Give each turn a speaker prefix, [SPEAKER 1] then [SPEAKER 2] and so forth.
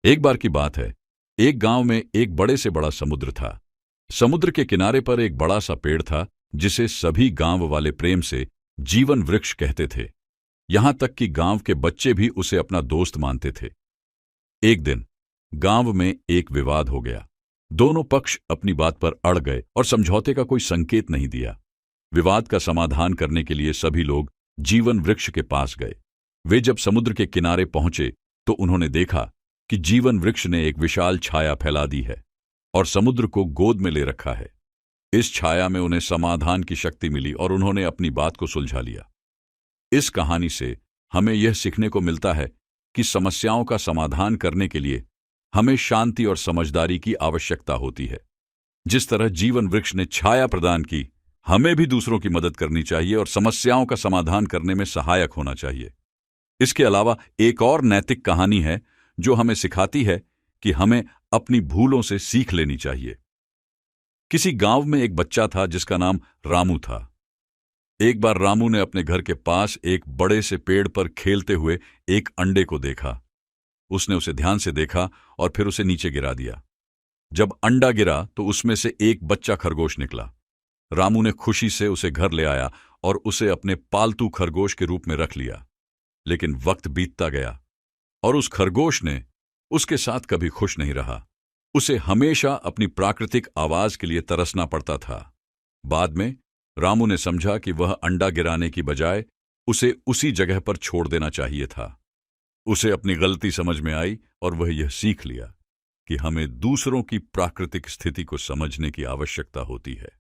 [SPEAKER 1] एक बार की बात है। एक गांव में एक बड़े से बड़ा समुद्र था। समुद्र के किनारे पर एक बड़ा सा पेड़ था जिसे सभी गांव वाले प्रेम से जीवन वृक्ष कहते थे। यहां तक कि गांव के बच्चे भी उसे अपना दोस्त मानते थे। एक दिन गांव में एक विवाद हो गया। दोनों पक्ष अपनी बात पर अड़ गए और समझौते का कोई संकेत नहीं दिया। विवाद का समाधान करने के लिए सभी लोग जीवन वृक्ष के पास गए। वे जब समुद्र के किनारे पहुंचे तो उन्होंने देखा कि जीवन वृक्ष ने एक विशाल छाया फैला दी है और समुद्र को गोद में ले रखा है। इस छाया में उन्हें समाधान की शक्ति मिली और उन्होंने अपनी बात को सुलझा लिया। इस कहानी से हमें यह सीखने को मिलता है कि समस्याओं का समाधान करने के लिए हमें शांति और समझदारी की आवश्यकता होती है। जिस तरह जीवन वृक्ष ने छाया प्रदान की, हमें भी दूसरों की मदद करनी चाहिए और समस्याओं का समाधान करने में सहायक होना चाहिए। इसके अलावा एक और नैतिक कहानी है जो हमें सिखाती है कि हमें अपनी भूलों से सीख लेनी चाहिए। किसी गांव में एक बच्चा था जिसका नाम रामू था। एक बार रामू ने अपने घर के पास एक बड़े से पेड़ पर खेलते हुए एक अंडे को देखा। उसने उसे ध्यान से देखा और फिर उसे नीचे गिरा दिया। जब अंडा गिरा तो उसमें से एक बच्चा खरगोश निकला। रामू ने खुशी से उसे घर ले आया और उसे अपने पालतू खरगोश के रूप में रख लिया। लेकिन वक्त बीतता गया और उस खरगोश ने उसके साथ कभी खुश नहीं रहा। उसे हमेशा अपनी प्राकृतिक आवाज के लिए तरसना पड़ता था। बाद में रामू ने समझा कि वह अंडा गिराने की बजाय उसे उसी जगह पर छोड़ देना चाहिए था। उसे अपनी गलती समझ में आई और वह यह सीख लिया कि हमें दूसरों की प्राकृतिक स्थिति को समझने की आवश्यकता होती है।